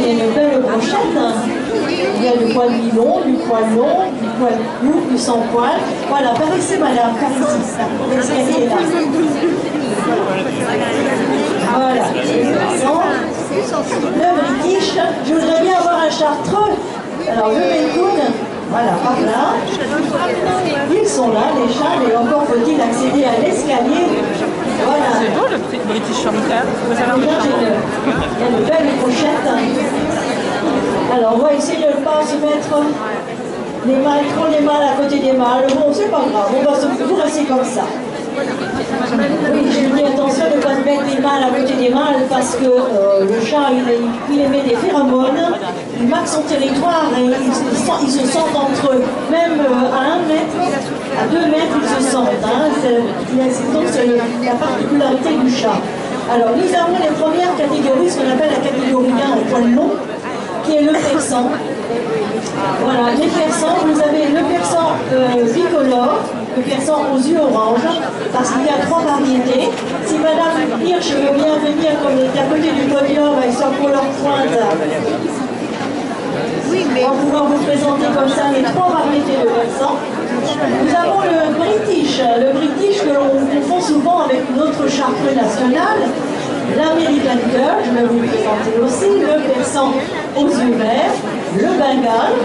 a une belle brochette. Il y a du poil mi-long, du poil long, du poil court, du sans poil. Voilà, par ici, madame, par ici, ça. L'escalier est là. Voilà. Le British, je voudrais bien avoir un chartreux. Alors, le Melbourne, voilà, par là. Ils sont là, les chats, et encore faut-il accéder à l'escalier. Voilà. C'est beau le British Shortcut. Il y a de belles brochettes. Alors, on va essayer de ne pas se mettre les mâles, trop les mâles à côté des mâles. Bon, c'est pas grave, on va toujours rester comme ça. Oui, je dis attention de ne pas se mettre les mâles à côté des mâles parce que le chat, il émet des phéromones, il marque son territoire et ils se sentent entre eux. Même à 1 mètre, à 2 mètres, ils se sentent. Hein. C'est la particularité du chat. Alors, nous avons les premières catégories, ce qu'on appelle la catégorie 1 au poil long, qui est le persan. Voilà, les persans, vous avez le persan bicolore, le persan aux yeux orange, parce qu'il y a 3 variétés. Si Madame Hirsch veut bien venir, comme elle est à côté du podium avec son couleur pointe, on va pouvoir vous présenter comme ça les 3 variétés de persans. Nous avons le British que l'on confond souvent avec notre chartreux national. L'American Girl, je vais vous le présenter aussi, le persan aux yeux verts, le Bengale,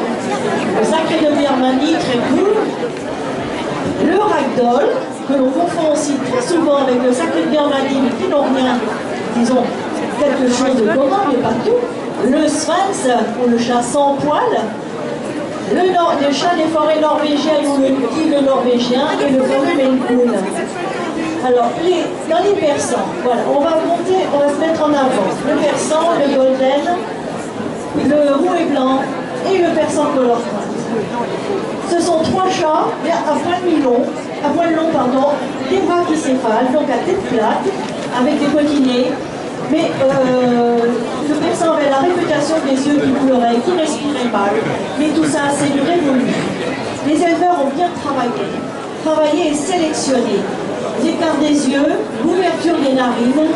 le sacré de Birmanie, très cool, le Ragdoll, que l'on confond aussi très souvent avec le sacré de Birmanie, mais qui n'ont rien, disons, quelque chose de commun, mais pas tout, le Sphinx, ou le chat sans poil, le chat des forêts norvégiennes, ou le tigre norvégien, et le fameux Maine Coon. Alors, dans les persans, voilà, on va se mettre en avant. Le persan, le golden, le roux et blanc et le persan color pointe. Ce sont 3 chats à poil long, des brachycéphales, donc à tête plate, avec des petits nez. Mais le persan avait la réputation des yeux qui pleuraient, qui respiraient mal. Mais tout ça, c'est révolu. Les éleveurs ont bien travaillé et sélectionné. L'écart des yeux, l'ouverture des narines,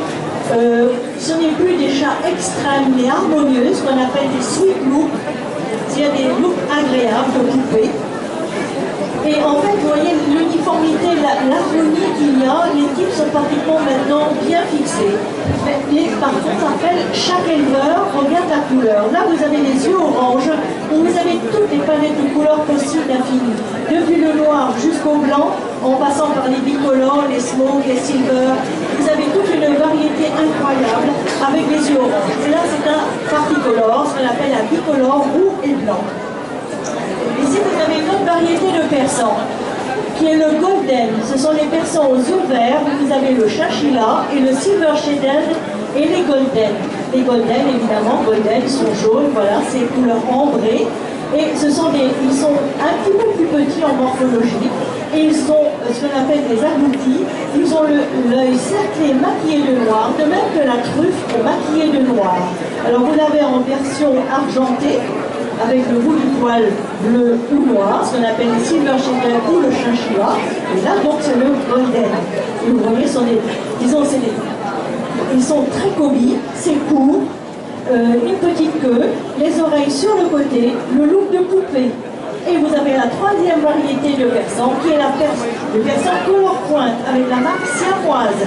ce n'est plus des chats extrêmes mais harmonieux, ce qu'on appelle des sweet looks, c'est-à-dire des looks agréables de poupée. Et en fait, vous voyez l'uniformité, l'harmonie qu'il y a, les types sont pratiquement maintenant bien fixés. Mais par contre, après, chaque éleveur regarde la couleur. Là, vous avez les yeux orange, où vous avez toutes les palettes de couleurs possibles infinies. Depuis le noir jusqu'au blanc, en passant par les bicolores, les smoke, les silver, vous avez toute une variété incroyable avec les yeux orange. Et là, c'est un particolore, ce qu'on appelle un bicolore roux et blanc. Ici, vous avez une autre variété de persans, qui est le golden. Ce sont les persans aux yeux verts. Vous avez le chachila et le silver shaded et les golden. Les golden, évidemment, ils sont jaunes, voilà, c'est couleur ambrée. Et ils sont un petit peu plus petits en morphologie. Et ils sont ce qu'on appelle des agoutis. Ils ont l'œil cerclé, maquillé de noir, de même que la truffe est maquillée de noir. Alors vous l'avez en version argentée, avec le bout du poil bleu ou noir, ce qu'on appelle le silver shaded ou le chinchilla. Et là, donc, c'est le golden. Et vous voyez, ils sont très comiques, c'est court, une petite queue, les oreilles sur le côté, le look de poupée. Et vous avez la 3e variété de persan, qui est le persan color pointe, avec la marque siamoise.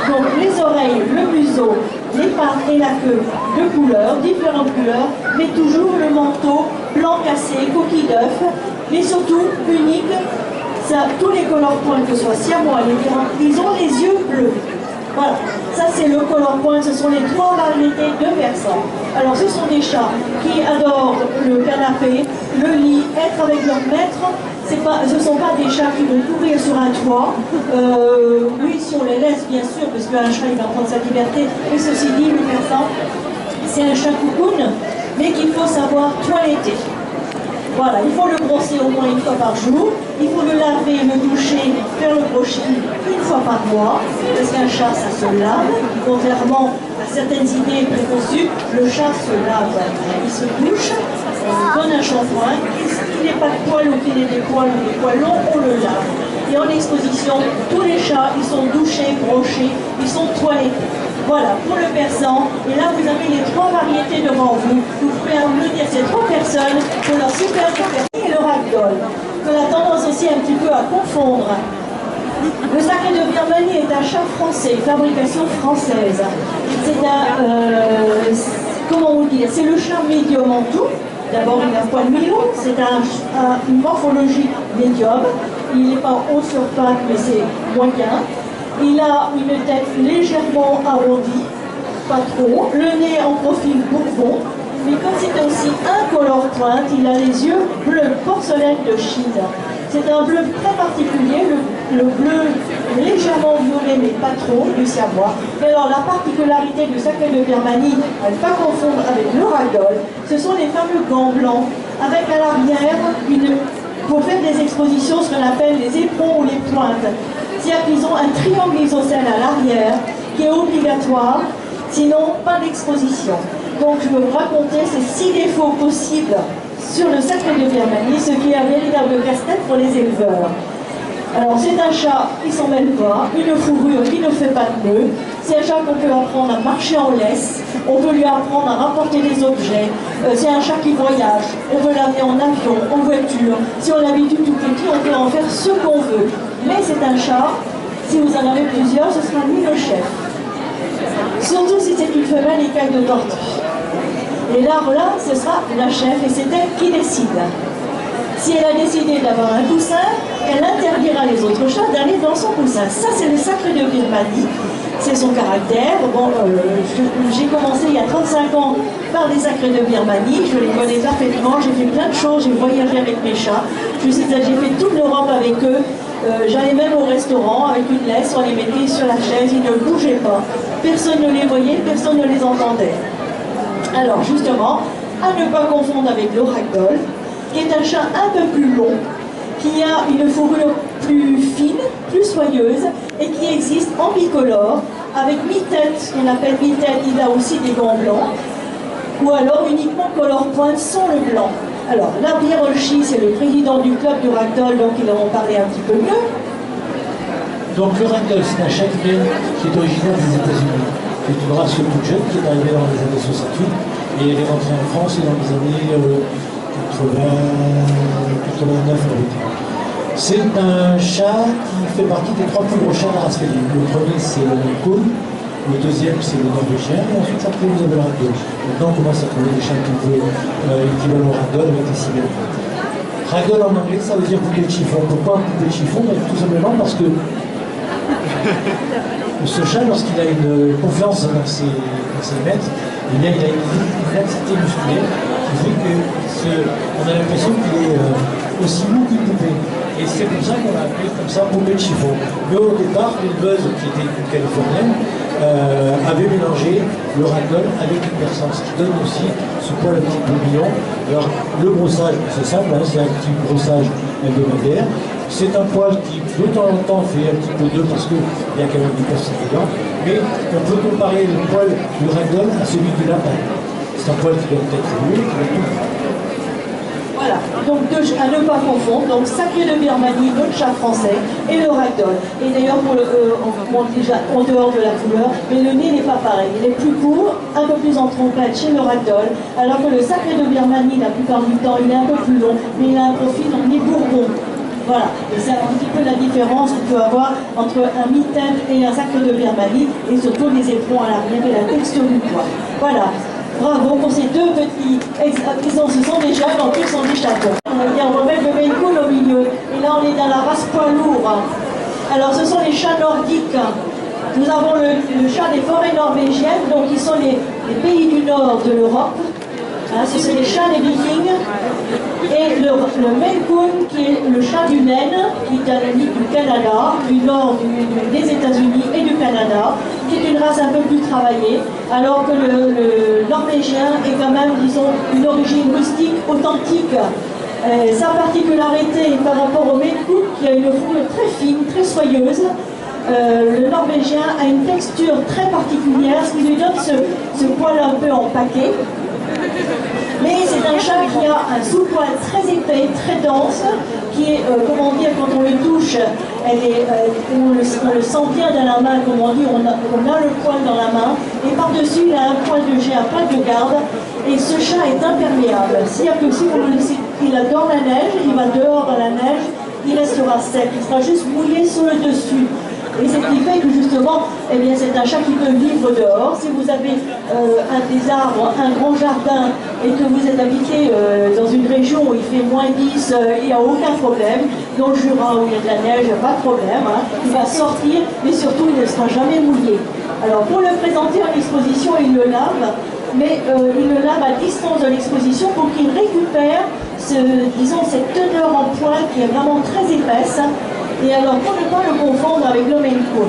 Donc les oreilles, le museau, les pattes et la queue de couleurs, différentes couleurs, mais toujours le manteau blanc cassé, coquille d'œuf, mais surtout unique. Ça, tous les color points, que ce soit siamois, ils ont les yeux bleus. Voilà, ça c'est le color point, ce sont les 3 variétés de persans. Alors ce sont des chats qui adorent le canapé, le lit, être avec leur maître. Ce ne sont pas des chats qui vont courir sur un toit. Oui, si on les laisse, bien sûr, parce qu'un chat il va prendre sa liberté. Et ceci dit, le persan, c'est un chat coucoune, mais qu'il faut savoir toiletter. Voilà, il faut le brosser au moins 1 fois par jour, il faut le laver, le doucher, faire le brushing 1 fois par mois, parce qu'un chat, ça se lave, contrairement à certaines idées préconçues, le chat se lave, il se douche, on lui donne un shampoing, qu'il n'ait pas de poils ou qu'il ait des poils ou des poils longs, on le lave. Et en exposition, tous les chats, ils sont douchés séchés, brochés, ils sont toilettés. Voilà, pour le persan. Et là, vous avez les trois variétés devant vous. Vous pouvez amener ces trois personnes pour leur superbe persan et le ragdoll, qu'on a tendance aussi un petit peu à confondre. Le sacré de Birmanie est un chat français, fabrication française. C'est un, comment vous dire, c'est le chat médium en tout. D'abord, il a poil mi-long, c'est une morphologie médium. Il n'est pas haut sur pattes, mais c'est moyen. Il a une tête légèrement arrondie, pas trop. Le nez en profil bourbon. Mais comme c'est aussi un color pointe, il a les yeux bleus porcelaine de Chine. C'est un bleu très particulier, le bleu légèrement violet, mais pas trop, du siamois. Et alors la particularité du sacré de Birmanie, à ne pas confondre avec le ragdoll, ce sont les fameux gants blancs, avec à l'arrière, pour faire des expositions, ce qu'on appelle les éperons ou les pointes. C'est-à-dire qu'ils ont un triangle isocèle à l'arrière, qui est obligatoire, sinon pas d'exposition. Donc je vais vous raconter ces 6 défauts possibles sur le sacré de Birmanie, ce qui est un véritable casse-tête pour les éleveurs. Alors c'est un chat qui s'en mêle pas, une fourrure qui ne fait pas de nœud, c'est un chat qu'on peut apprendre à marcher en laisse, on peut lui apprendre à rapporter des objets, c'est un chat qui voyage, on peut l'amener en avion, en voiture, si on l'habitue tout petit, on peut en faire ce qu'on veut. Mais c'est un chat, si vous en avez plusieurs, ce sera lui le chef. Surtout si c'est une femelle écaille de tortue. Et là, ce sera la chef et c'est elle qui décide. Si elle a décidé d'avoir un coussin, elle interdira les autres chats d'aller dans son coussin. Ça, c'est le sacré de Birmanie. C'est son caractère. Bon, j'ai commencé il y a 35 ans par les sacrés de Birmanie. Je les connais parfaitement. J'ai fait plein de choses. J'ai voyagé avec mes chats. J'ai fait toute l'Europe avec eux. J'allais même au restaurant avec une laisse. On les mettait sur la chaise. Ils ne bougeaient pas. Personne ne les voyait. Personne ne les entendait. Alors justement, à ne pas confondre avec le ragdoll, qui est un chat un peu plus long, qui a une fourrure plus fine, plus soyeuse, et qui existe en bicolore, avec mi-tête, ce qu'on appelle mi-tête, il a aussi des gants blancs, ou alors uniquement color pointe sans le blanc. Alors, la Pierre Olchy, c'est le président du club du ragdoll, donc ils en ont parlé un petit peu mieux. Donc le ragdoll, c'est un chat qui est originaire des États-Unis. C'est une race toute jeune qui est arrivée dans les années 68 et elle est rentrée en France dans les années 89. C'est un chat qui fait partie des 3 plus gros chats de la race féline. Le premier c'est le Maine-Coon, le deuxième c'est le Norvégien et ensuite après vous avez le ragdoll. Maintenant on commence à trouver des chats équivalents au ragdoll avec des similarités. Ragdoll en anglais ça veut dire poupée de chiffon. Pourquoi poupée de chiffon? Tout simplement parce que ce chat, lorsqu'il a une confiance dans ses maîtres, eh bien, il a une laxité musculaire qui fait qu'on a l'impression qu'il est aussi mou qu'une poupée. Et c'est pour ça qu'on l'a appelé comme ça poupée de chiffon. Mais au départ, l'éleveuse, qui était une californienne, avait mélangé le ragdoll avec une persan, ce qui donne aussi ce poil un petit peu mignon. Alors, le brossage, c'est simple, hein, c'est un petit brossage hebdomadaire. C'est un poil qui, de temps en temps, fait un petit peu d'œuf parce qu'il y a quand même du persil dedans. Mais on peut comparer le poil du ragdoll à celui du lapin. C'est un poil qui doit être évolué, qui doit tout. Voilà, donc à ne pas confondre, donc sacré de Birmanie, notre chat français, et le ragdoll. Et d'ailleurs, on montre déjà en dehors de la couleur, mais le nez n'est pas pareil. Il est plus court, un peu plus en trompette chez le ragdoll, alors que le sacré de Birmanie, la plupart du temps, il est un peu plus long, mais il a un profil en nez bourbon. Voilà, et c'est un petit peu la différence qu'on peut avoir entre un mitaine et un sacré de Birmanie, et surtout les éperons à l'arrière et la texture du poil. Voilà. Bravo pour ces deux petits ce sont des jeunes, en plus sont des chatons. On va mettre le Maine-Coon au milieu. Et là on est dans la race poids lourd. Alors ce sont les chats nordiques. Nous avons le chat des forêts norvégiennes, donc qui sont les pays du nord de l'Europe. Hein, ce sont les chats des Vikings. Et le Maine-Coon qui est le chat du Maine, qui est un ami du Canada, du nord des États-Unis et du Canada, qui est une race un peu plus travaillée, alors que le norvégien est quand même, disons, une origine rustique authentique. Sa particularité par rapport au Maine-Coon, qui a une fourrure très fine, très soyeuse, le norvégien a une texture très particulière, ce qui lui donne ce poil un peu en paquet. Mais c'est un chat qui a un sous-poil très épais, très dense, qui est, comment dire, quand on le touche, on le sent bien dans la main, comme on dit, on a le poil dans la main, et par-dessus, il a un poil de jet à pas de garde, et ce chat est imperméable. C'est-à-dire que si vous le laissez, il adore la neige, il va dehors dans la neige, il restera sec, il sera juste mouillé sur le dessus. Et c'est ce qui fait que justement, eh bien, c'est un chat qui peut vivre dehors. Si vous avez des arbres, un grand jardin, et que vous êtes habité dans une région où il fait moins 10, il n'y a aucun problème. Dans le Jura où il y a de la neige, il n'y a pas de problème. Hein. Il va sortir, mais surtout, il ne sera jamais mouillé. Alors, pour le présenter en exposition, il le lave, mais il le lave à distance de l'exposition pour qu'il récupère, disons, cette teneur en poil qui est vraiment très épaisse. Et alors, pour ne pas le confondre avec le Maine Coon,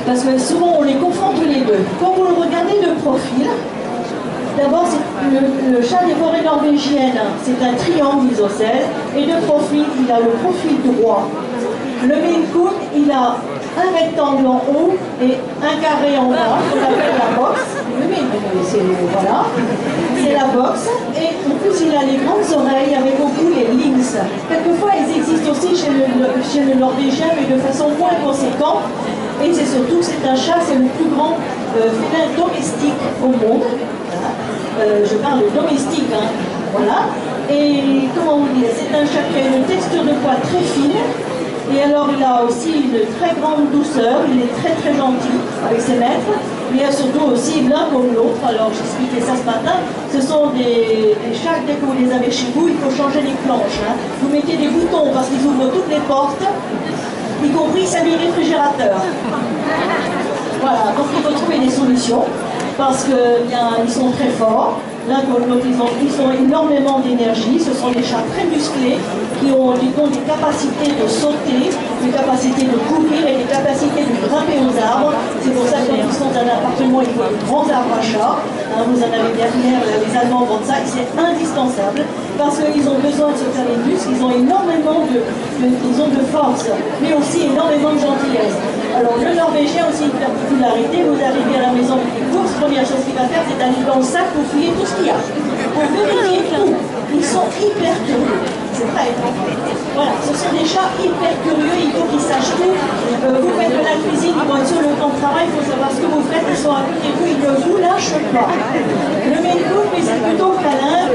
parce que souvent on les confond tous les deux. Quand vous le regardez de profil, d'abord le chat des forêts norvégiennes, c'est un triangle isocèle, et de profil, il a le profil droit. Le Maine Coon, il a un rectangle en haut et un carré en bas, qu'on appelle la boxe. Voilà, c'est la boxe. Et en plus, il a les grandes oreilles avec beaucoup les lynx. Quelquefois, ils existent aussi chez le Norvégien, mais de façon moins conséquente. Et c'est surtout que c'est un chat, c'est le plus grand félin domestique au monde. Voilà. Je parle de domestique, hein. Voilà. Et comment vous dire, c'est un chat qui a une texture de poil très fine. Et alors il a aussi une très grande douceur, il est très très gentil avec ses maîtres, mais il y a surtout aussi l'un comme l'autre. Alors j'expliquais ça ce matin, ce sont des chats, dès que vous les avez chez vous, il faut changer les planches. Hein. Vous mettez des boutons parce qu'ils ouvrent toutes les portes, y compris celle du réfrigérateur. Voilà, donc il faut trouver des solutions, parce qu'ils sont très forts. L'un comme l'autre, ils ont énormément d'énergie. Ce sont des chats très musclés qui ont des capacités de sauter, des capacités de courir et des capacités de grimper aux arbres. C'est pour ça que quand ils sont dans un appartement, il faut de grands arbres à chat. Hein, vous en avez derrière, les Allemands vendent ça, et c'est indispensable parce qu'ils ont besoin de se faire les muscles. Ils ont énormément de force, mais aussi énormément de gentillesse. Alors le Norvégien a aussi une particularité, vous arrivez à la maison avec les courses, première chose qu'il va faire, c'est d'aller dans le sac pour fouiller tout ce qu'il y a. Pour vérifier tout. Ils sont hyper curieux. C'est vrai. Voilà, ce sont des chats hyper curieux, il faut qu'ils sachent tout. Vous faites de la cuisine, ils vont être sur le camp de travail, il faut savoir ce que vous faites, ils sont à côté de vous, ils ne vous lâchent pas. Le Maine Coon, mais c'est plutôt câlin,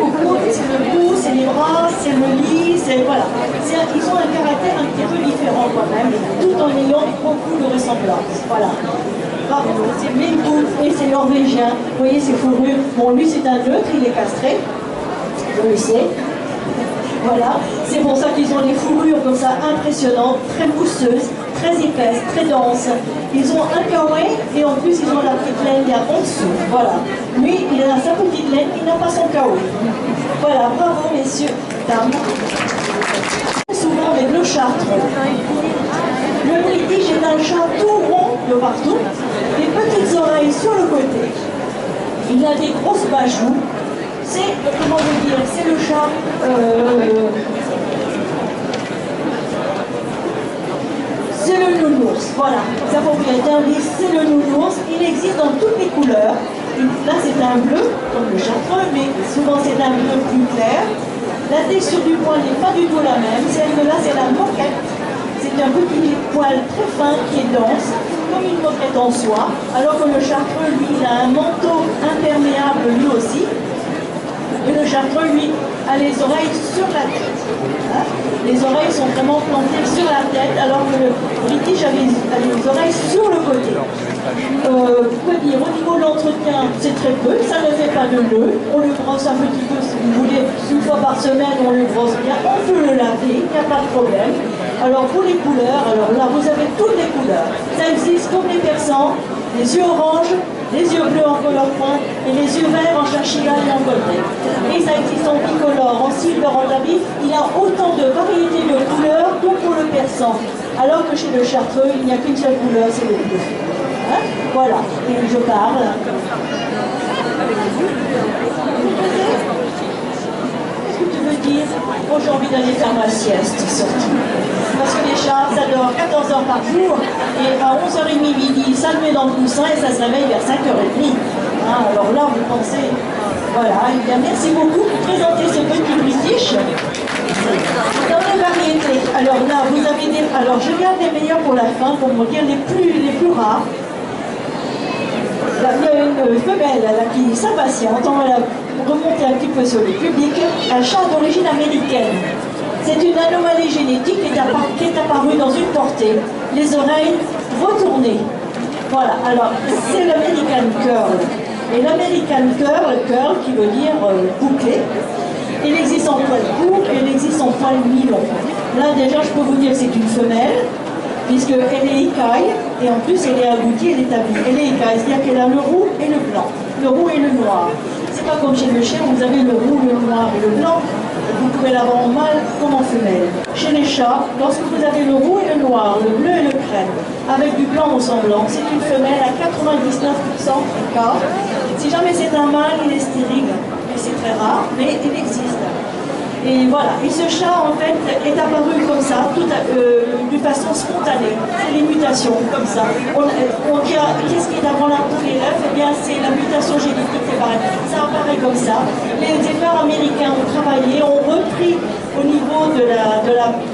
c'est le cou, c'est les bras, c'est le lit, c'est voilà. Ils ont un caractère un petit peu différent quand même, tout en ayant beaucoup de ressemblances. Voilà. C'est Maine Coon et c'est norvégien. Vous voyez ces fourrures. Bon, lui c'est un neutre, il est castré. Je le sais. Voilà. C'est pour ça qu'ils ont des fourrures comme ça impressionnantes, très mousseuses, très épaisses, très denses. Ils ont un kawaii et en plus ils ont la petite laine qui est en dessous. Voilà. Lui, il a sa petite laine, il n'a pas son kawaii. Voilà. Bravo messieurs, dames. Souvent avec le chartreux. Le British est un chat tout rond de partout, des petites oreilles sur le côté. Il a des grosses bajoues. C'est, comment vous dire, c'est le chat... c'est le nounours, voilà. Ça pour vous être indice, c'est le nounours. Il existe dans toutes les couleurs. Là c'est un bleu, comme le chartreux, mais souvent c'est un bleu plus clair. La texture du poil n'est pas du tout la même. Celle-là, c'est la moquette. C'est un petit poil très fin qui est dense, comme une moquette en soie, alors que le chartreux, lui, il a un manteau imperméable lui aussi. Et le chartreux, lui, a les oreilles sur la tête. Hein? Les oreilles sont vraiment plantées sur la tête, alors que le British a les oreilles sur le côté. Quoi dire, au niveau de l'entretien, c'est très peu, ça ne fait pas de nœud. On le brosse un petit peu, si vous voulez, une fois par semaine, on le brosse bien. On peut le laver, il n'y a pas de problème. Alors pour les couleurs, alors là, vous avez toutes les couleurs. Ça existe comme les persans, les yeux orange, les yeux bleus en couleur pointe et les yeux verts en chachila et en golden. Et ça existe en bicolore, en silver, en tabis. Il y a autant de variétés de couleurs que pour le persan. Alors que chez le chartreux, il n'y a qu'une seule couleur, c'est le bleu. Hein? Voilà, et je parle. Qu'est-ce que tu veux dire? Moi j'ai envie d'aller faire ma sieste, surtout. Parce que les chats, ça dort 14 heures par jour, et à 11h30 midi, ça le met dans le coussin et ça se réveille vers 5h30. Hein, alors là, vous pensez, Voilà, eh bien, merci beaucoup pour présenter ce petit British. Dans les variétés, alors là, vous avez des... Alors, je garde les meilleurs pour la fin, pour vous dire les plus rares. Là, il y a une femelle là, qui s'impatiente, on va la remonter un petit peu sur le public. Un chat d'origine américaine. C'est une anomalie génétique qui est apparue dans une portée. Les oreilles retournées. Voilà, alors c'est l'American Curl. Et l'American Curl qui veut dire bouclé, il existe en poil court et il existe en poil mi-long. Là déjà je peux vous dire que c'est une femelle, puisqu'elle est écaille, et en plus elle est aboutie, elle est habillée. Elle est écaille, c'est-à-dire qu'elle a le roux et le blanc, le roux et le noir. C'est pas comme chez le chien, vous avez le roux, le noir et le blanc, vous pouvez l'avoir en mâle comme en femelle. Chez les chats, lorsque vous avez le roux et le noir, le bleu et le crème, avec du blanc au semblant, c'est une femelle à 99% cas. Si jamais c'est un mâle, il est stérile, et c'est très rare, mais il existe. Et voilà, et ce chat en fait est apparu comme ça, d'une façon spontanée. C'est les mutations, comme ça. Qu'est-ce qui est avant la poule et l'œuf? Eh bien c'est la mutation génétique, c'est pareil. Ça apparaît comme ça. Les éleveurs américains ont travaillé, ont repris au niveau du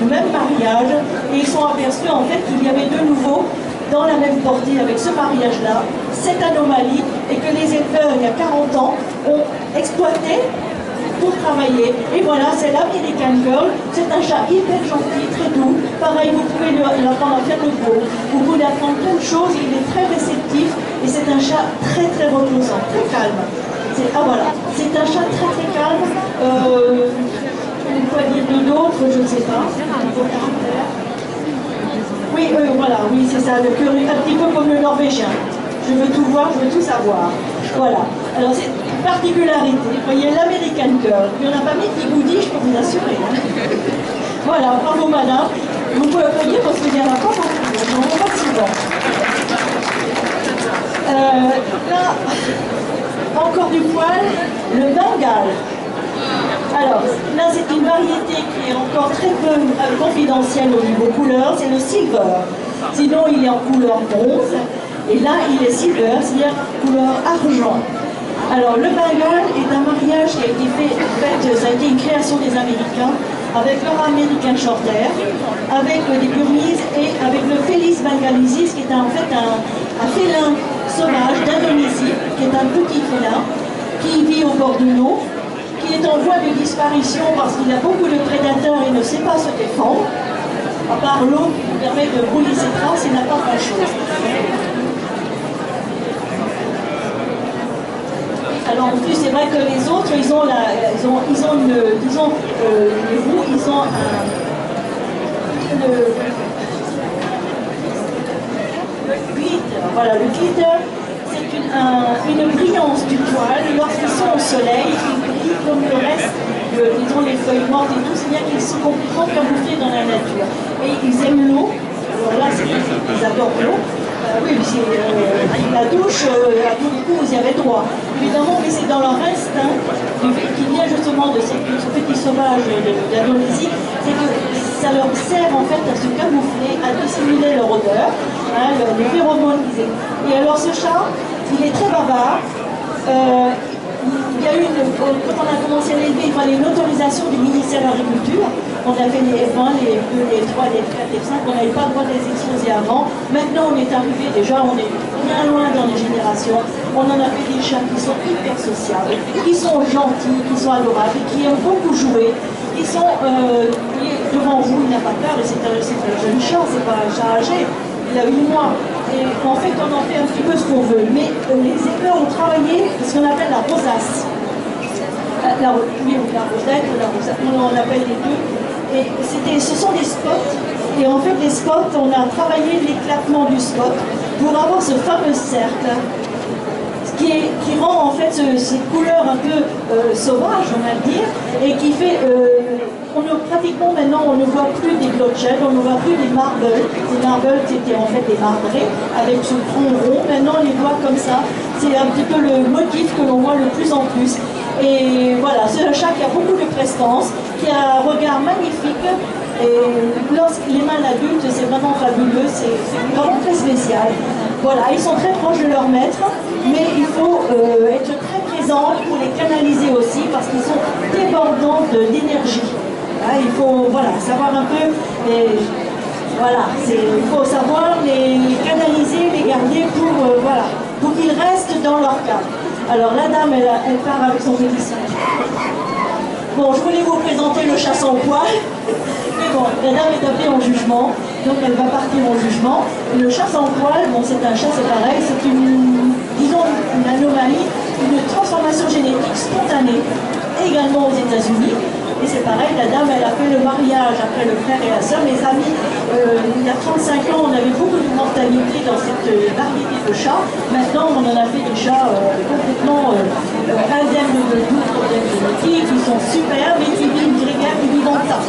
même mariage, et ils sont aperçus en fait qu'il y avait de nouveau dans la même portée avec ce mariage-là, cette anomalie, et que les éleveurs il y a 40 ans ont exploité pour travailler. Et voilà, c'est l'American Curl. C'est un chat hyper gentil, très doux. Pareil, vous pouvez l'apprendre à faire le beau. Vous pouvez apprendre plein de choses. Il est très réceptif et c'est un chat très très reposant, très calme. Ah voilà, c'est un chat très très calme. Une poignée d'autres, je ne sais pas. Oui, voilà, oui, c'est ça, le curry, un petit peu comme le norvégien. Je veux tout voir, je veux tout savoir. Voilà. Alors, c'est une particularité. Vous voyez, l'American Curl. Il n'y en a pas mis qui vous dit, je peux vous assurer. Hein. Voilà, bravo madame. Vous pouvez applaudir parce qu'il n'y en a pas beaucoup. On en voit souvent. Là, encore du poil, le Bengale. Alors, là, c'est une variété qui est encore très peu confidentielle au niveau couleur, c'est le silver. Sinon, il est en couleur bronze. Et là, il est silver, c'est-à-dire couleur argent. Alors, le Bengale est un mariage qui a été fait, en fait, ça a été une création des Américains, avec leur American Shorthair, avec des Burmese et avec le Felis bengalesis, qui est en fait un félin sauvage d'Indonésie, qui est un petit félin, qui vit au bord de l'eau, qui est en voie de disparition parce qu'il a beaucoup de prédateurs et ne sait pas se défendre. À part l'eau qui lui permet de brouiller ses traces, il n'a pas grand-chose. Alors en plus, c'est vrai que les autres, ils ont les roux, ils ont le glitter. Voilà, le glitter, c'est une brillance du poil. Lorsqu'ils sont au soleil, ils brillent comme le reste, disons les feuilles mortes et tout, c'est-à-dire qu'ils sont complètement camouflés dans la nature. Et ils aiment l'eau. Alors là, ils adorent l'eau. Oui, la douche, à tous les coups, vous y avez droit. Évidemment, mais c'est dans leur instinct, qui vient justement de ce petit sauvage d'Indonésie, c'est que ça leur sert en fait à se camoufler, à dissimuler leur odeur, hein, les phéromones qu'ils aiment. Et alors ce chat, il est très bavard. Il y a eu, quand on a commencé à l'élever, il fallait une autorisation du ministère de l'Agriculture. On a fait les F1, les F2, les F3, les F4, les F5, on n'avait pas le droit de les exposer avant. Maintenant, on est arrivé, déjà, on est bien loin dans les générations. On en a fait des chats qui sont hyper sociables, qui sont gentils, qui sont adorables, qui aiment beaucoup jouer, qui sont, devant vous, il n'a pas peur, et c'est un jeune chat, c'est pas un chat âgé. Il a 8 mois. Et en fait, on en fait un petit peu ce qu'on veut. Mais les éleveurs ont travaillé ce qu'on appelle la rosace. La rosette, on appelle les deux. Et ce sont des spots. Et en fait, les spots, on a travaillé l'éclatement du spot pour avoir ce fameux cercle qui rend en fait cette couleur un peu sauvage, on va dire, et qui fait... pratiquement maintenant, on ne voit plus des bloodshed, on ne voit plus des marbles. Les marbles, c'était en fait des marbrés avec ce tronc rond. Maintenant, on les voit comme ça. C'est un petit peu le motif que l'on voit le plus en plus. Et voilà, c'est un chat qui a beaucoup de prestance, qui a un regard magnifique. Et lorsqu'il est mal adulte, c'est vraiment fabuleux, c'est vraiment très spécial. Voilà, ils sont très proches de leur maître, mais il faut être très présent exemple pour les canaliser aussi parce qu'ils sont débordants d'énergie. Il faut savoir un peu, il faut savoir les canaliser, les garder pour qu'ils restent dans leur cadre. Alors la dame, elle part avec son petit sac. Bon, je voulais vous présenter le chat sans poil, mais bon, la dame est appelée en jugement, donc elle va partir en jugement. Et le chat sans poil, bon, c'est un chat, c'est pareil, c'est une anomalie, une transformation génétique spontanée, également aux États-Unis. Et c'est pareil, la dame, elle a fait le mariage après le frère et la sœur. Mes amis, il y a 35 ans, on avait beaucoup de mortalité dans cette variété de chats. Maintenant, on en a fait des chats complètement indemnes de tout problème génétique, qui sont super, mais qui vivent grégaires, qui vivent en tas.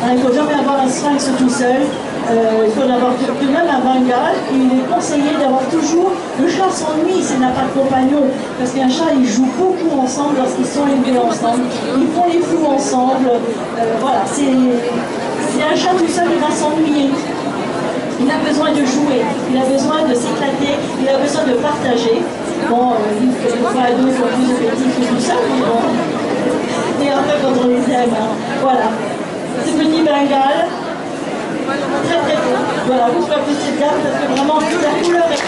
Il ne faut jamais avoir un sphinx tout seul. Il faut en avoir tout de même un Bengale. Il est conseillé d'avoir toujours... Le chat s'ennuie s'il n'a pas de compagnon. Parce qu'un chat, il joue beaucoup ensemble lorsqu'ils sont élevés ensemble. Ils font les fous ensemble. Si un chat tout seul, il va s'ennuyer. Il a besoin de jouer. Il a besoin de s'éclater. Il a besoin de partager. Bon, une fois à deux, ils sont plus effectifs que tout seul. Bon. Et après, quand on les aime, voilà. Ce petit Bengale. Très très beau. Voilà, vous pouvez appeler cette dame parce que vraiment la couleur est